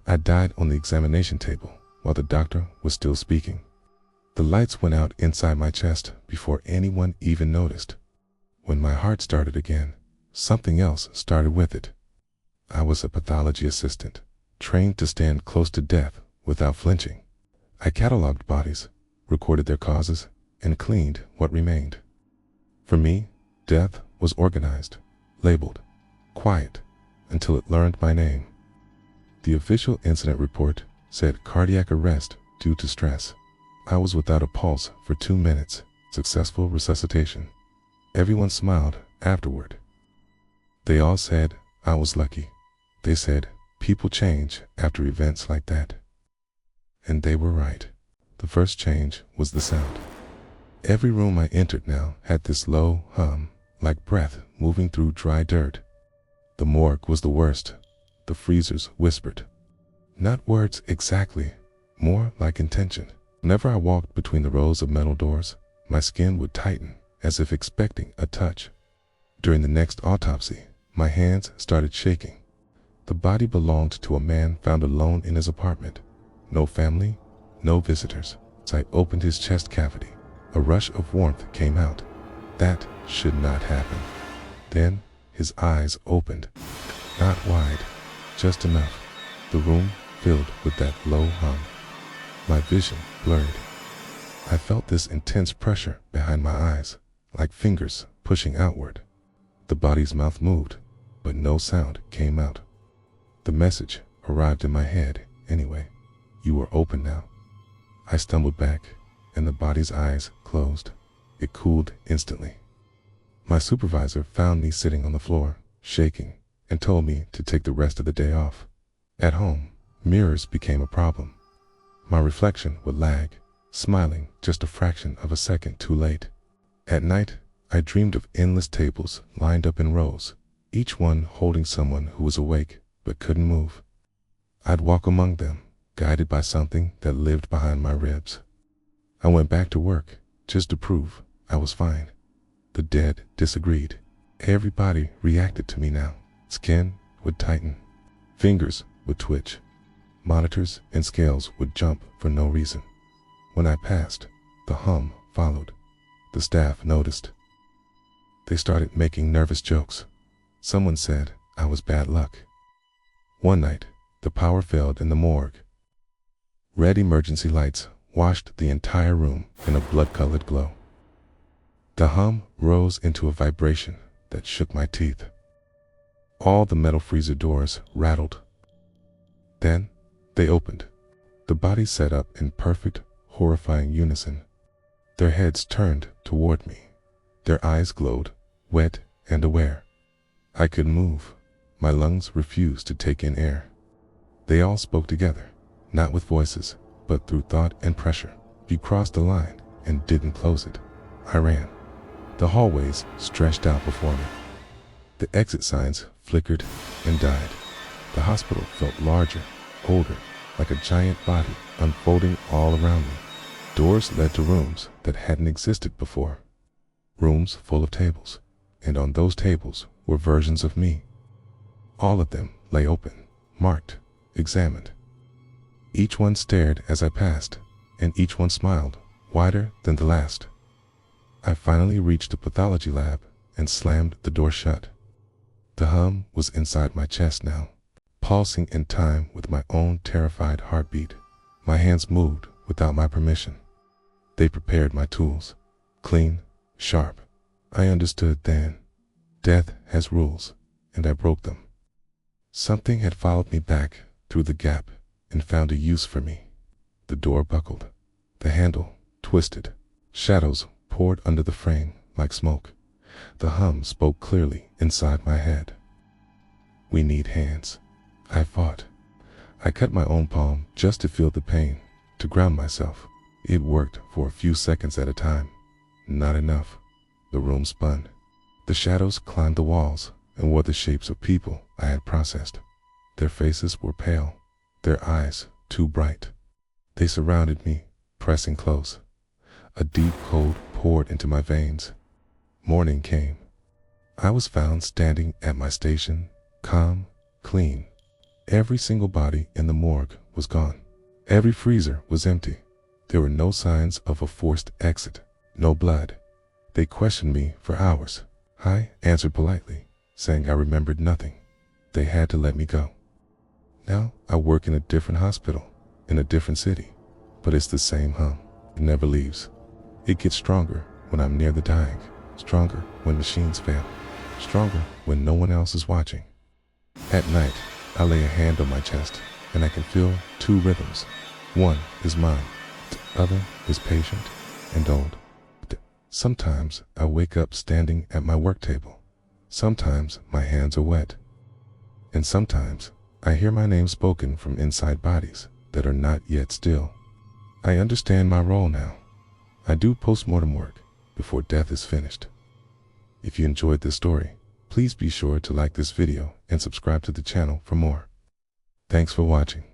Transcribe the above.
I died on the examination table while the doctor was still speaking. The lights went out inside my chest before anyone even noticed. When my heart started again, something else started with it. I was a pathology assistant, trained to stand close to death without flinching. I cataloged bodies, recorded their causes, and cleaned what remained. For me, death was organized, labeled, quiet, until it learned my name. The official incident report said cardiac arrest due to stress. I was without a pulse for 2 minutes, successful resuscitation. Everyone smiled afterward. They all said I was lucky. They said people change after events like that. And they were right. The first change was the sound. Every room I entered now had this low hum, like breath moving through dry dirt. The morgue was the worst. The freezers whispered. Not words exactly, more like intention. Whenever I walked between the rows of metal doors, my skin would tighten, as if expecting a touch. During the next autopsy, my hands started shaking. The body belonged to a man found alone in his apartment. No family, no visitors. As I opened his chest cavity, a rush of warmth came out. That should not happen. Then his eyes opened, not wide, just enough. The room filled with that low hum. My vision blurred. I felt this intense pressure behind my eyes, like fingers pushing outward. The body's mouth moved, but no sound came out. The message arrived in my head anyway. You are open now. I stumbled back, and the body's eyes closed. It cooled instantly. My supervisor found me sitting on the floor, shaking, and told me to take the rest of the day off. At home, mirrors became a problem. My reflection would lag, smiling just a fraction of a second too late. At night, I dreamed of endless tables lined up in rows, each one holding someone who was awake but couldn't move. I'd walk among them, guided by something that lived behind my ribs. I went back to work just to prove I was fine. The dead disagreed. Everybody reacted to me now. Skin would tighten. Fingers would twitch. Monitors and scales would jump for no reason. When I passed, the hum followed. The staff noticed. They started making nervous jokes. Someone said I was bad luck. One night, the power failed in the morgue. Red emergency lights washed the entire room in a blood-colored glow. The hum rose into a vibration that shook my teeth. All the metal freezer doors rattled. Then, they opened. The bodies sat up in perfect, horrifying unison. Their heads turned toward me. Their eyes glowed, wet and aware. I couldn't move. My lungs refused to take in air. They all spoke together, not with voices, but through thought and pressure. You crossed the line and didn't close it. I ran. The hallways stretched out before me. The exit signs flickered and died. The hospital felt larger, older, like a giant body unfolding all around me. Doors led to rooms that hadn't existed before. Rooms full of tables, and on those tables were versions of me. All of them lay open, marked, examined. Each one stared as I passed, and each one smiled, wider than the last. I finally reached the pathology lab and slammed the door shut. The hum was inside my chest now, pulsing in time with my own terrified heartbeat. My hands moved without my permission. They prepared my tools, clean, sharp. I understood then. Death has rules, and I broke them. Something had followed me back through the gap and found a use for me. The door buckled. The handle twisted. Shadows poured under the frame like smoke. The hum spoke clearly inside my head. We need hands. I fought. I cut my own palm just to feel the pain, to ground myself. It worked for a few seconds at a time. Not enough. The room spun. The shadows climbed the walls and wore the shapes of people I had processed. Their faces were pale, their eyes too bright. They surrounded me, pressing close. A deep cold poured into my veins. Morning came. I was found standing at my station, calm, clean. Every single body in the morgue was gone. Every freezer was empty. There were no signs of a forced exit. No blood. They questioned me for hours. I answered politely, saying I remembered nothing. They had to let me go. Now I work in a different hospital, in a different city, but it's the same hum. It never leaves. It gets stronger when I'm near the dying, stronger when machines fail, stronger when no one else is watching. At night, I lay a hand on my chest and I can feel two rhythms. One is mine, the other is patient and old. Sometimes I wake up standing at my work table. Sometimes my hands are wet. And sometimes I hear my name spoken from inside bodies that are not yet still. I understand my role now. I do postmortem work before death is finished. If you enjoyed this story, please be sure to like this video and subscribe to the channel for more. Thanks for watching.